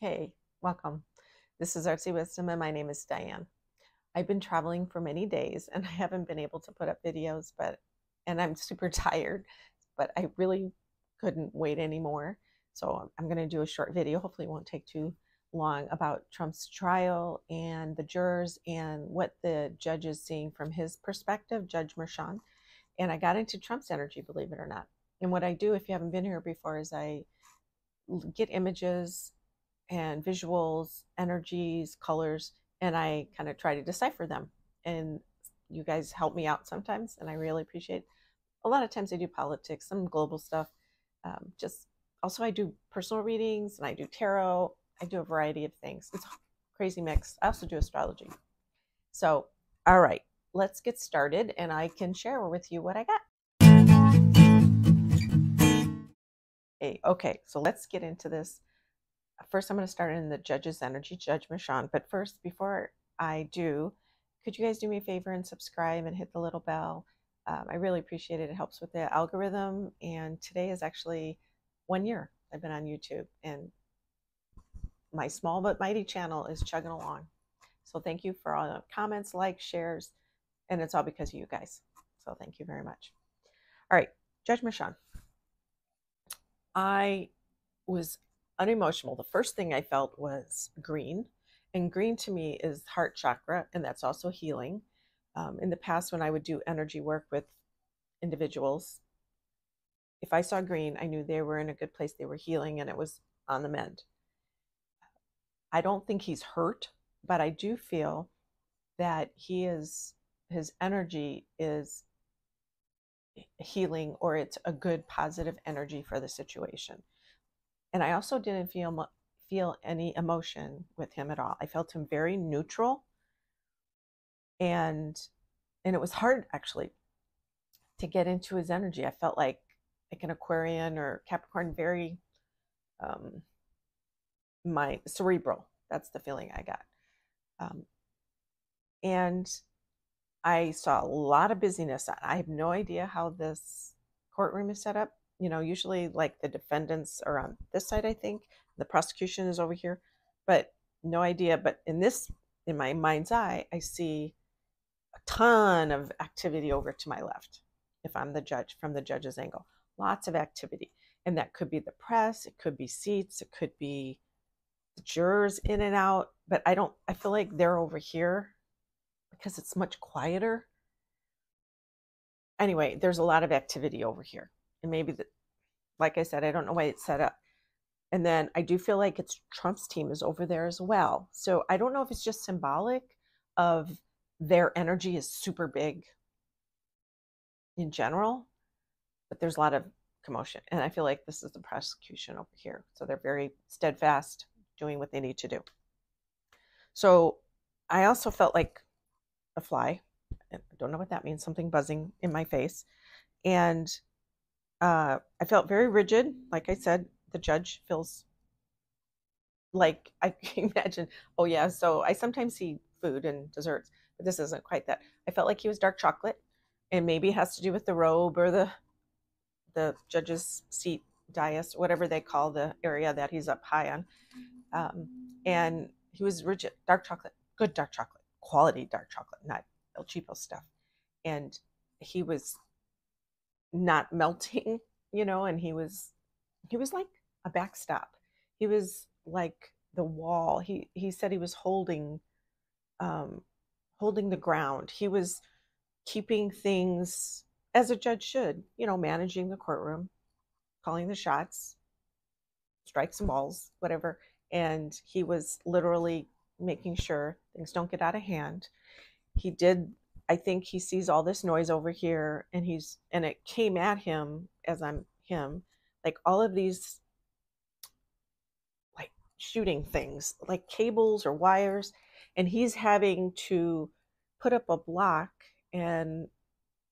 Hey, welcome. This is ArtsyWisdom, and my name is Diane. I've been traveling for many days, and I haven't been able to put up videos, and I'm super tired, but I really couldn't wait anymore. So I'm going to do a short video. Hopefully, it won't take too long about Trump's trial and the jurors and what the judge is seeing from his perspective, Judge Mershon. And I got into Trump's energy, believe it or not. And what I do, if you haven't been here before, is I get images and visuals, energies, colors, and I kind of try to decipher them. And you guys help me out sometimes, and I really appreciate it. A lot of times I do politics, some global stuff. Just also I do personal readings and I do tarot. I do a variety of things. It's a crazy mix. I also do astrology. So, all right, let's get started, and I can share with you what I got. Hey, okay, so let's get into this. First, I'm going to start in the judge's energy, Judge Mershon. But first, before I do, could you guys do me a favor and subscribe and hit the little bell? I really appreciate it. It helps with the algorithm. And today is actually 1 year I've been on YouTube, and my small but mighty channel is chugging along. So thank you for all the comments, likes, shares, and it's all because of you guys. So thank you very much. All right, Judge Mershon. I was unemotional. The first thing I felt was green, and green to me is heart chakra, and that's also healing. In the past, when I would do energy work with individuals, if I saw green, I knew they were in a good place, they were healing, and it was on the mend. I don't think he's hurt, but I do feel that his energy is healing, or it's a good positive energy for the situation. And I also didn't feel any emotion with him at all. I felt him very neutral, and it was hard actually to get into his energy. I felt like an Aquarian or Capricorn, very my cerebral. That's the feeling I got. And I saw a lot of busyness. I have no idea how this courtroom is set up. You know, usually like the defendants are on this side, I think. The prosecution is over here, but no idea. But in my mind's eye, I see a ton of activity over to my left. If I'm the judge, from the judge's angle, lots of activity. And that could be the press, it could be seats, it could be the jurors in and out. But I feel like they're over here because it's much quieter. Anyway, there's a lot of activity over here. And maybe, like I said, I don't know why it's set up. And then I do feel like it's Trump's team is over there as well. So I don't know if it's just symbolic of their energy is super big in general, but there's a lot of commotion. And I feel like this is the prosecution over here. So they're very steadfast, doing what they need to do. So I also felt like a fly. I don't know what that means, something buzzing in my face. And I felt very rigid. Like I said, the judge feels like I can imagine. Oh, yeah. So I sometimes see food and desserts, but this isn't quite that. I felt like he was dark chocolate, and maybe it has to do with the robe or the judge's seat, dais, whatever they call the area that he's up high on. And he was rigid, dark chocolate, good dark chocolate, quality dark chocolate, not El Cheapo stuff. And he was not melting, and he was like a backstop. He was like the wall. He said he was holding the ground. He was keeping things as a judge should, managing the courtroom, calling the shots, strikes and balls, whatever. And he was literally making sure things don't get out of hand. I think he sees all this noise over here, and it came at him as I'm him, like all of these like shooting things, like cables or wires, and he's having to put up a block, and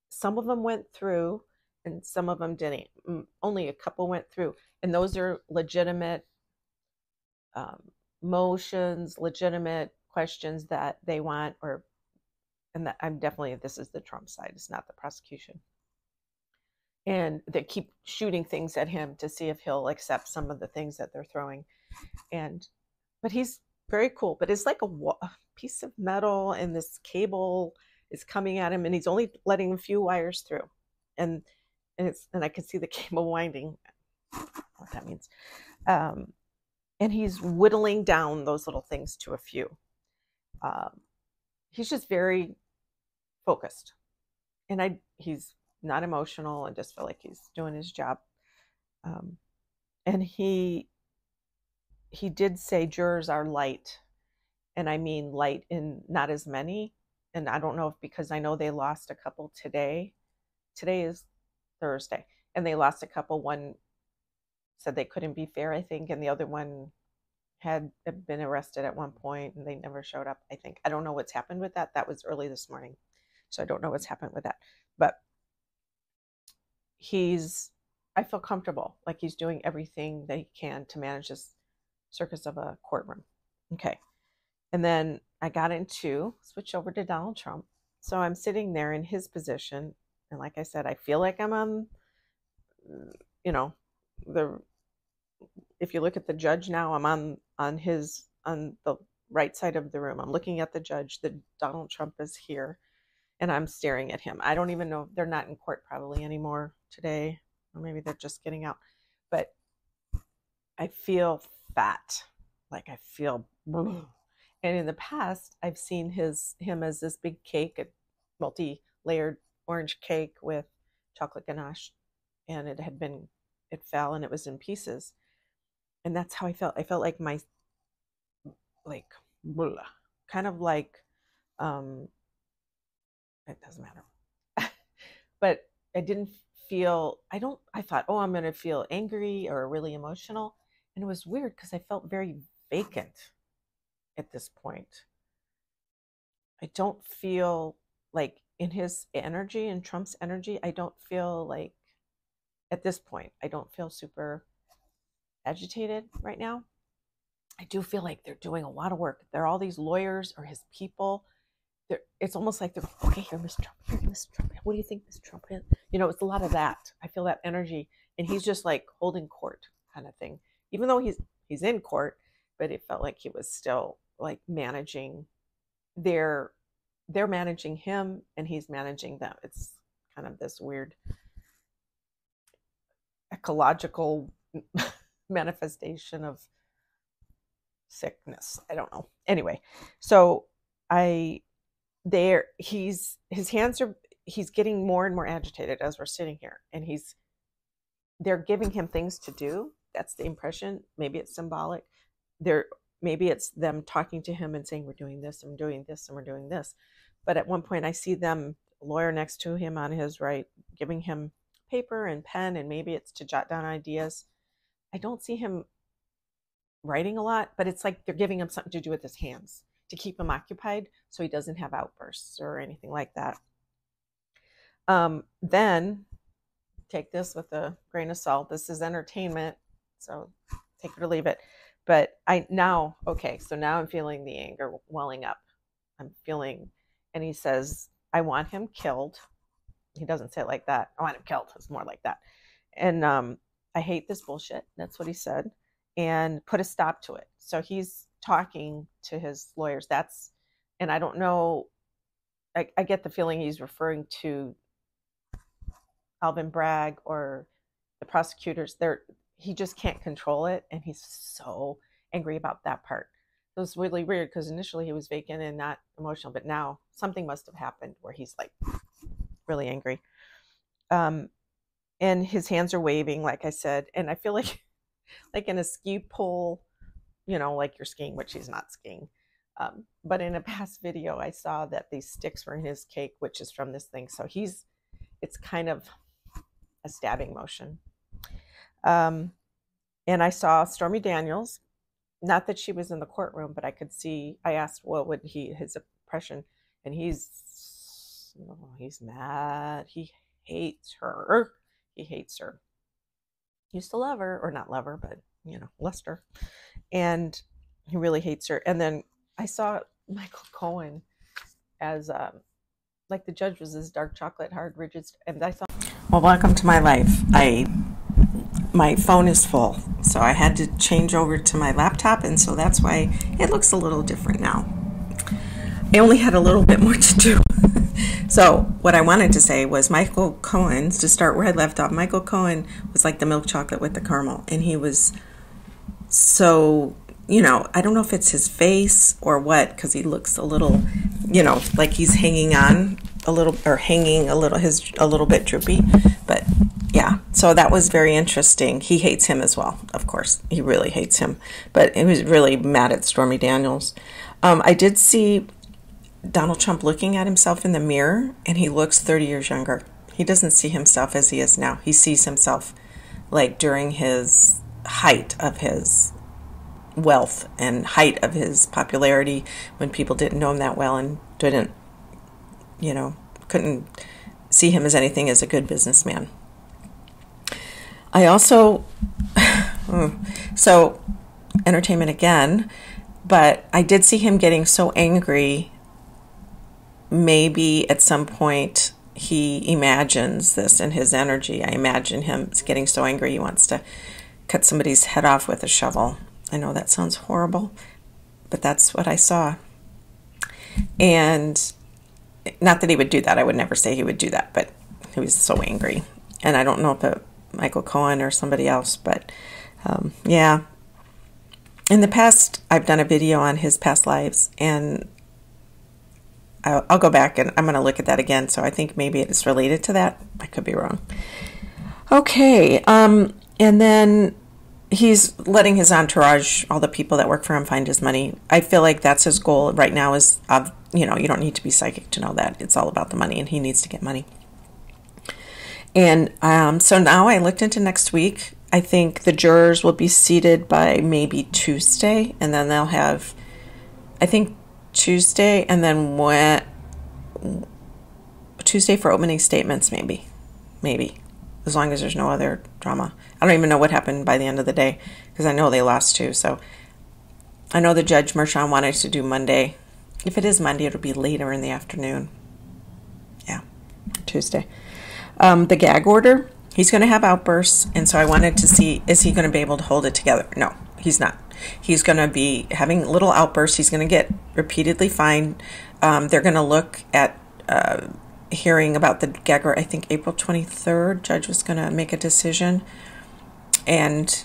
some of them went through and some of them didn't. Only a couple went through, and those are legitimate motions, legitimate questions that they want, and that this is the Trump side, it's not the prosecution. And they keep shooting things at him to see if he'll accept some of the things that they're throwing. And but he's very cool. But it's like a piece of metal, and this cable is coming at him, and he's only letting a few wires through, and I can see the cable winding. What that means. And he's whittling down those little things to a few. He's just very focused, and he's not emotional. I just feel like he's doing his job. And he did say jurors are light, and I mean light in not as many. And I don't know if, because I know they lost a couple today. Today is Thursday, and they lost a couple. One said they couldn't be fair, I think, and the other one had been arrested at one point and they never showed up, I think. I don't know what's happened with that. That was early this morning, so I don't know what's happened with that. But I feel comfortable, like he's doing everything that he can to manage this circus of a courtroom. Okay. And then I got switch over to Donald Trump. So I'm sitting there in his position, and like I said, I feel like I'm on, if you look at the judge now, I'm on the right side of the room. I'm looking at the judge. Donald Trump is here, and I'm staring at him. I don't even know. They're not in court probably anymore today, or maybe they're just getting out. But I feel fat, like I feel. And in the past, I've seen him as this big cake, a multi-layered orange cake with chocolate ganache, and it fell and it was in pieces. And that's how I felt. I felt like kind of like, it doesn't matter. But I didn't feel, I thought, oh, I'm going to feel angry or really emotional. And it was weird because I felt very vacant at this point. I don't feel like in his energy, in Trump's energy, I don't feel like at this point, I don't feel super agitated right now. I do feel like they're doing a lot of work. They're all these lawyers or his people. It's almost like they're, okay, here, Mr. Trump, here, Mr. Trump. What do you think, Mr. Trump? It's a lot of that. I feel that energy, and he's just like holding court kind of thing. Even though he's in court, but it felt like he was still like managing. They're managing him, and he's managing them. It's kind of this weird ecological manifestation of sickness. I don't know. Anyway, so he's getting more and more agitated as we're sitting here, and they're giving him things to do. That's the impression. Maybe it's symbolic. Maybe it's them talking to him and saying, we're doing this and we're doing this and we're doing this. But at one point I see them, a lawyer next to him on his right, giving him paper and pen, and maybe it's to jot down ideas. I don't see him writing a lot, but it's like they're giving him something to do with his hands to keep him occupied so he doesn't have outbursts or anything like that. Then take this with a grain of salt. This is entertainment, so take it or leave it. But now I'm feeling the anger welling up. I'm feeling, and he says, I want him killed. He doesn't say it like that. I want him killed. It's more like that. And I hate this bullshit. That's what he said. And put a stop to it. So he's talking to his lawyers. And I don't know, I get the feeling he's referring to Alvin Bragg or the prosecutors. He just can't control it, and he's so angry about that part. It was really weird because initially he was vacant and not emotional, but now something must have happened where he's like really angry. And his hands are waving, like I said, and I feel like in a ski pole, like you're skiing, which he's not skiing. But in a past video, I saw that these sticks were in his cake, which is from this thing. So it's kind of a stabbing motion. And I saw Stormy Daniels, not that she was in the courtroom, but I asked what would his impression, and he's mad. He hates her. Used to love her, or not love her, but lust her. And he really hates her. And then I saw Michael Cohen as like the judge was this dark chocolate, hard, rigid, and I thought, well, welcome to my life. I my phone is full, so I had to change over to my laptop, and so that's why it looks a little different now. I only had a little bit more to do. So what I wanted to say was Michael Cohen's, to start where I left off, Michael Cohen was like the milk chocolate with the caramel, and he was so, you know, I don't know if it's his face or what, because he looks a little, you know, like he's hanging on a little, or hanging a little, a little bit droopy, but yeah, so that was very interesting. He hates him as well, of course. He really hates him, but he was really mad at Stormy Daniels. I did see Donald Trump looking at himself in the mirror, and he looks 30 years younger. He doesn't see himself as he is now. He sees himself like during his height of his wealth and height of his popularity, when people didn't know him that well and didn't, you know, couldn't see him as anything as a good businessman. I also, so entertainment again, but I did see him getting so angry. Maybe at some point he imagines this in his energy. I imagine him getting so angry he wants to cut somebody's head off with a shovel. I know that sounds horrible, but that's what I saw. And not that he would do that. I would never say he would do that, but he was so angry. And I don't know if it Michael Cohen or somebody else, but yeah. In the past, I've done a video on his past lives, and I'll go back and I'm going to look at that again. So I think maybe it's related to that. I could be wrong. Okay. And then he's letting his entourage, all the people that work for him, find his money. I feel like that's his goal right now is, you know, you don't need to be psychic to know that. It's all about the money, and he needs to get money. And so now I looked into next week. I think the jurors will be seated by maybe Tuesday, and then they'll have, I think, Tuesday, and then Tuesday for opening statements, maybe, as long as there's no other drama. I don't even know what happened by the end of the day, because I know they lost too. So I know the Judge Mershon wanted to do Monday. If it is Monday, it'll be later in the afternoon. Yeah, Tuesday. The gag order, he's going to have outbursts, and so I wanted to see, is he going to be able to hold it together? No, he's not. He's going to be having little outbursts. He's going to get repeatedly fined. They're going to look at hearing about the gag order. I think April 23rd, judge was going to make a decision. And,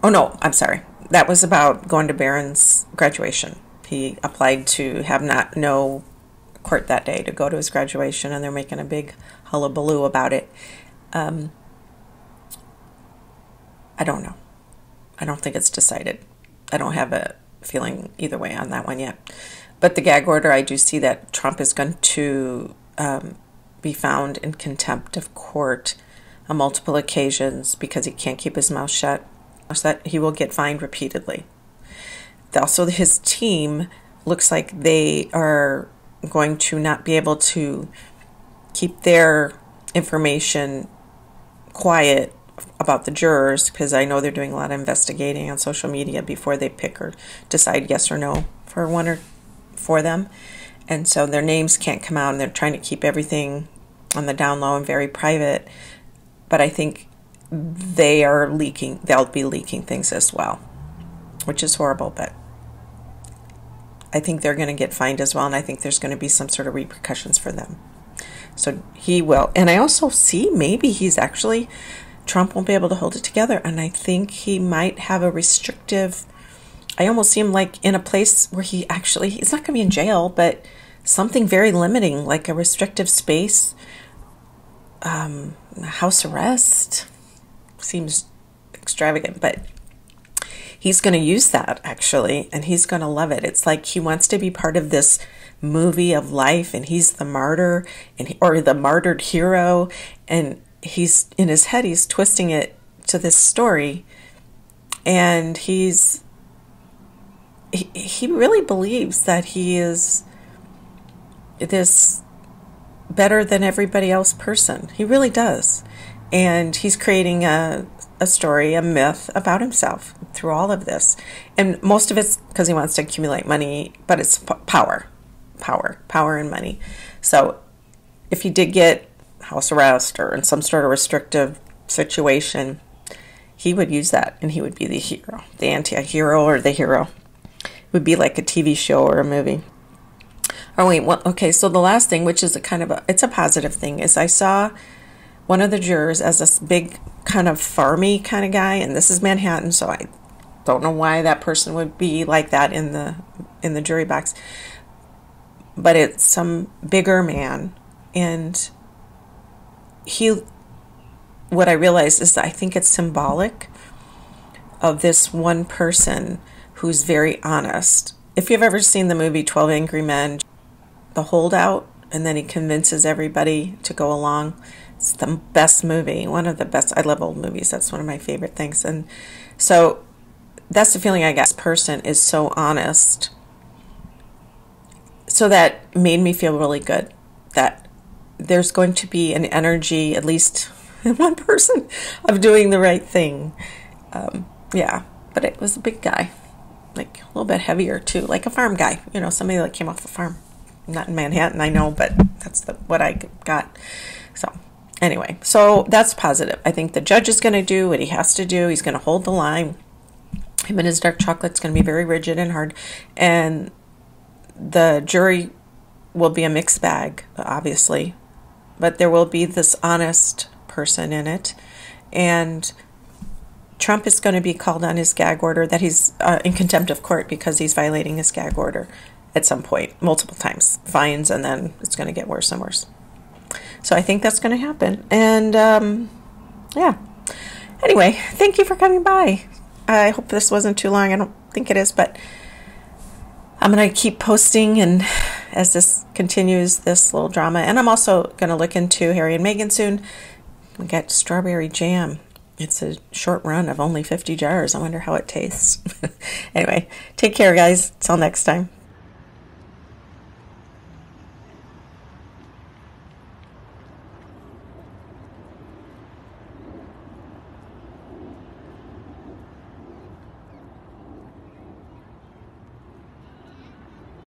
oh no, I'm sorry. That was about going to Barron's graduation. He applied to have no court that day to go to his graduation, and they're making a big hullabaloo about it. I don't know. I don't think it's decided. I don't have a feeling either way on that one yet. But the gag order, I do see that Trump is going to be found in contempt of court on multiple occasions because he can't keep his mouth shut. So that he will get fined repeatedly. Also, his team looks like they are going to not be able to keep their information quiet about the jurors, because I know they're doing a lot of investigating on social media before they pick or decide yes or no for one or for them. And so their names can't come out, and they're trying to keep everything on the down low and very private. But I think they are leaking, they'll be leaking things as well, which is horrible, but I think they're going to get fined as well, and I think there's going to be some sort of repercussions for them. So he will. And I also see maybe he's actually, Trump won't be able to hold it together, and I think he might have a restrictive, I almost see him like in a place where he's not going to be in jail, but something very limiting, like a restrictive space, house arrest. Seems extravagant, but he's going to use that actually, and he's going to love it. It's like he wants to be part of this movie of life, and he's the martyr, or the martyred hero, and he's in his head, he's twisting it to this story, and he really believes that he is this better than everybody else person. He really does. And he's creating a story, a myth about himself through all of this. And most of it's because he wants to accumulate money, but it's power and money. So if he did get house arrest or in some sort of restrictive situation, he would use that, and he would be the hero, the anti-hero, or the hero. It would be like a TV show or a movie. Oh wait, well, okay, so the last thing, which is a kind of it's a positive thing, is I saw one of the jurors as this big kind of farmy kind of guy, and this is Manhattan, so I don't know why that person would be like that in the jury box, but it's some bigger man, and what I realized is that I think it's symbolic of this one person who's very honest. If you've ever seen the movie 12 Angry Men, the holdout, and then he convinces everybody to go along, it's the best movie, one of the best. I love old movies. That's one of my favorite things. And so that's the feeling I got. This person is so honest. So that made me feel really good that there's going to be an energy, at least in one person, of doing the right thing. Yeah, but it was a big guy, like a little bit heavier too, like a farm guy, you know, somebody that came off the farm. Not in Manhattan, I know, but that's what I got. So anyway, so that's positive. I think the judge is going to do what he has to do. He's going to hold the line. Him and his dark chocolate's going to be very rigid and hard. And the jury will be a mixed bag, obviously. But there will be this honest person in it. And Trump is going to be called on his gag order, that he's in contempt of court because he's violating his gag order at some point, multiple times, fines, and then it's going to get worse and worse. So I think that's going to happen. And yeah. Anyway, thank you for coming by. I hope this wasn't too long. I don't think it is, but I'm going to keep posting, and as this continues, this little drama. And I'm also going to look into Harry and Meghan soon. We got strawberry jam. It's a short run of only 50 jars. I wonder how it tastes. Anyway, take care, guys. Till next time.